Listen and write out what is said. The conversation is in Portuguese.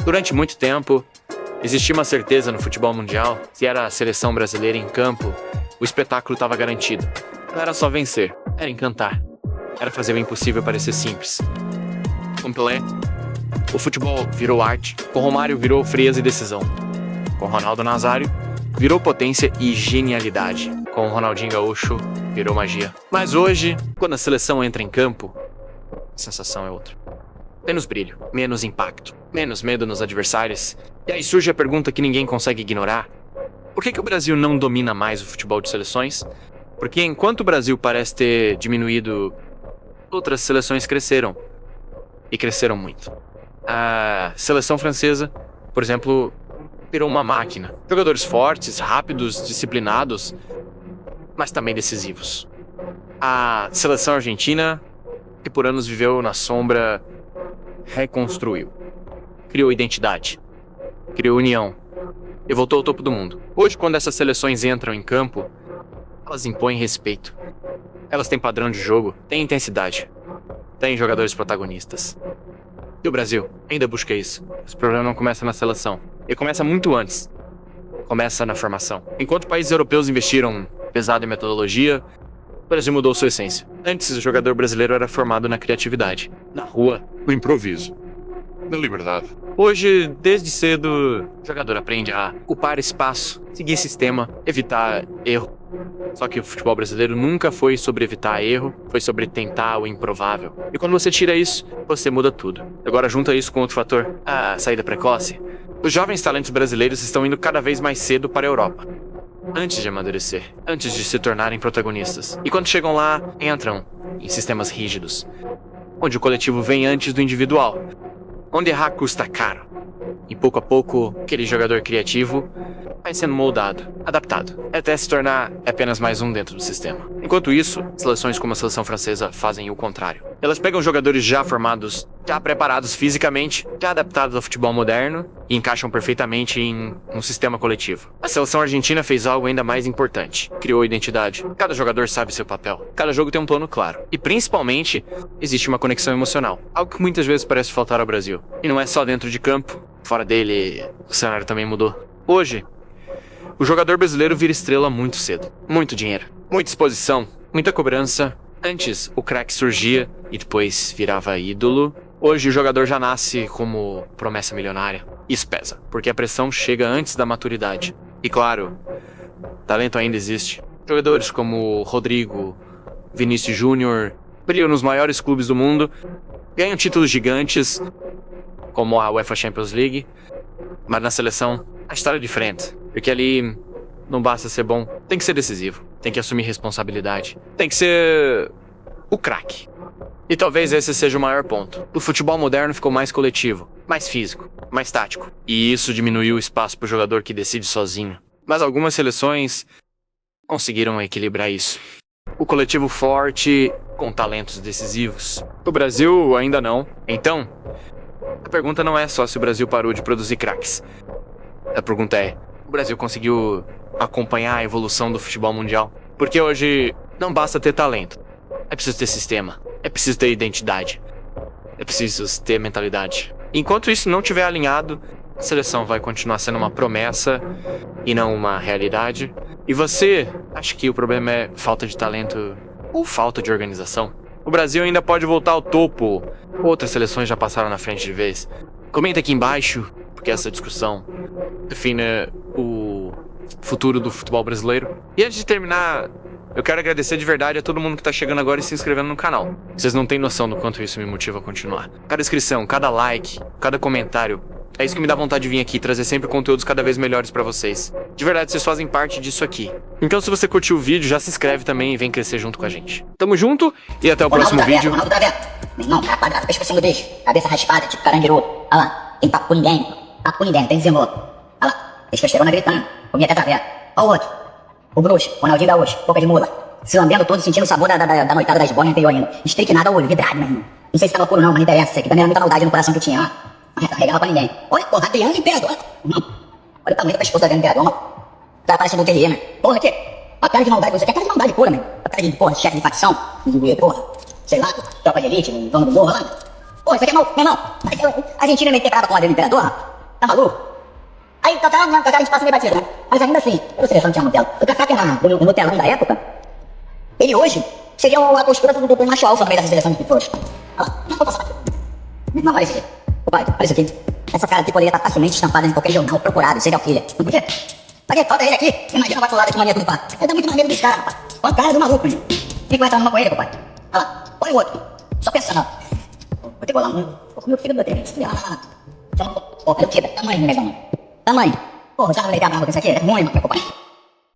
Durante muito tempo, existia uma certeza no futebol mundial: se era a seleção brasileira em campo, o espetáculo estava garantido. Não era só vencer, era encantar. Era fazer o impossível parecer simples. Com Pelé, o futebol virou arte. Com Romário, virou frieza e decisão. Com Ronaldo Nazário, virou potência e genialidade. Com Ronaldinho Gaúcho, virou magia. Mas hoje, quando a seleção entra em campo, a sensação é outra. Menos brilho, menos impacto, menos medo nos adversários. E aí surge a pergunta que ninguém consegue ignorar: por que o Brasil não domina mais o futebol de seleções? Porque enquanto o Brasil parece ter diminuído, outras seleções cresceram. E cresceram muito. A seleção francesa, por exemplo, virou uma máquina. Jogadores fortes, rápidos, disciplinados, mas também decisivos. A seleção argentina, que por anos viveu na sombra, reconstruiu. Criou identidade. Criou união. E voltou ao topo do mundo. Hoje, quando essas seleções entram em campo, elas impõem respeito. Elas têm padrão de jogo, têm intensidade, têm jogadores protagonistas. E o Brasil ainda busca isso. Esse problema não começa na seleção. Ele começa muito antes. Começa na formação. Enquanto países europeus investiram pesado em metodologia, o Brasil mudou sua essência. Antes, o jogador brasileiro era formado na criatividade, na rua, No improviso. Na liberdade. Hoje, desde cedo, o jogador aprende a ocupar espaço, seguir sistema, evitar erro. Só que o futebol brasileiro nunca foi sobre evitar erro, foi sobre tentar o improvável. E quando você tira isso, você muda tudo. Agora junta isso com outro fator, a saída precoce. Os jovens talentos brasileiros estão indo cada vez mais cedo para a Europa. Antes de amadurecer, antes de se tornarem protagonistas. E quando chegam lá, entram em sistemas rígidos, onde o coletivo vem antes do individual, onde errar custa caro. E pouco a pouco, aquele jogador criativo vai sendo moldado, adaptado, até se tornar apenas mais um dentro do sistema. Enquanto isso, seleções como a seleção francesa fazem o contrário. Elas pegam jogadores já formados, já preparados fisicamente, já adaptados ao futebol moderno e encaixam perfeitamente em um sistema coletivo. A seleção argentina fez algo ainda mais importante. Criou identidade. Cada jogador sabe seu papel. Cada jogo tem um plano claro. E principalmente, existe uma conexão emocional. Algo que muitas vezes parece faltar ao Brasil. E não é só dentro de campo. Fora dele, o cenário também mudou. Hoje, o jogador brasileiro vira estrela muito cedo. Muito dinheiro, muita exposição, muita cobrança. Antes, o craque surgia e depois virava ídolo. Hoje, o jogador já nasce como promessa milionária. Isso pesa, porque a pressão chega antes da maturidade. E claro, talento ainda existe. Jogadores como Rodrigo, Vinícius Júnior, brilham nos maiores clubes do mundo, ganham títulos gigantes, como a UEFA Champions League, mas na seleção, a história é diferente. Porque ali não basta ser bom, tem que ser decisivo, tem que assumir responsabilidade, tem que ser o craque. E talvez esse seja o maior ponto. O futebol moderno ficou mais coletivo, mais físico, mais tático. E isso diminuiu o espaço para o jogador que decide sozinho. Mas algumas seleções conseguiram equilibrar isso. O coletivo forte com talentos decisivos. O Brasil ainda não. Então, a pergunta não é só se o Brasil parou de produzir craques. A pergunta é: o Brasil conseguiu acompanhar a evolução do futebol mundial? Porque hoje não basta ter talento. É preciso ter sistema. É preciso ter identidade. É preciso ter mentalidade. Enquanto isso não estiver alinhado, a seleção vai continuar sendo uma promessa e não uma realidade. E você acha que o problema é falta de talento ou falta de organização? O Brasil ainda pode voltar ao topo. Outras seleções já passaram na frente de vez. Comenta aqui embaixo, porque essa discussão define o futuro do futebol brasileiro. E antes de terminar, eu quero agradecer de verdade a todo mundo que tá chegando agora e se inscrevendo no canal. Vocês não têm noção do quanto isso me motiva a continuar. Cada inscrição, cada like, cada comentário, é isso que me dá vontade de vir aqui, trazer sempre conteúdos cada vez melhores pra vocês. De verdade, vocês fazem parte disso aqui. Então se você curtiu o vídeo, já se inscreve também e vem crescer junto com a gente. Tamo junto e até o próximo vídeo. Ronaldo tá vendo? Meu irmão, cara quadrado, pescoço sem nudez, cabeça raspada, tipo carangueiro. Olha lá, tem papo com ninguém. Papo com ninguém, tem desenrolo. Olha lá, testosterona gritando, comia até caverna. Olha o outro, o bruxo, Ronaldinho Gaúcho, boca de mula. Se lambendo todo, sentindo o sabor da noitada das boias anterior ainda. Estriquinado ao olho, vidrado, meu irmão. Não sei se tava puro não, mas não interessa. Isso aqui também era muita maldade no coração que eu tinha, ó. Não regala pra ninguém. Olha, porra, Adriano Imperador. Olha o tamanho do pescoço do Adriano Imperador, mano. O cara parece um Terrier, mano. Porra, aqui. A cara de maldade, você quer cara de maldade pura, mano. A cara de, porra, chefe de facção. Porra, sei lá, tropa de elite, dono do morro lá. Porra, isso aqui é mal, meu irmão. A Argentina meter brava com o Adriano Imperador, Tá maluco? Aí o Kaká a gente passa meio batido, né? Mas ainda assim, eu seleção não tinha Nutella. O Kaká que era o Nutelão da época, ele hoje seria a postura do macho alfa no meio dessa seleção de flores. Olha lá, vou passar aqui. Não, olha isso aqui. Ô pai, olha isso aqui. Essa cara aqui poderia estar facilmente estampada em qualquer jornal procurado, serial killer. Não podia? Pra que falta ele aqui? Imagina uma batulada de mania tudo pá. Ele dá muito mais medo desse cara, rapaz. Olha a cara do maluco, meu. Quem vai estar numa com ele, papai? Olha lá, olha o outro. Só pensando, ó. Vou ter que bolar um. Vou comer o filho do meu Deus. Olha lá. Pô, eu quero tamanho, negão. Tamanho. Porra, já vai ligar bravo com isso aqui? É ruim, meu papai.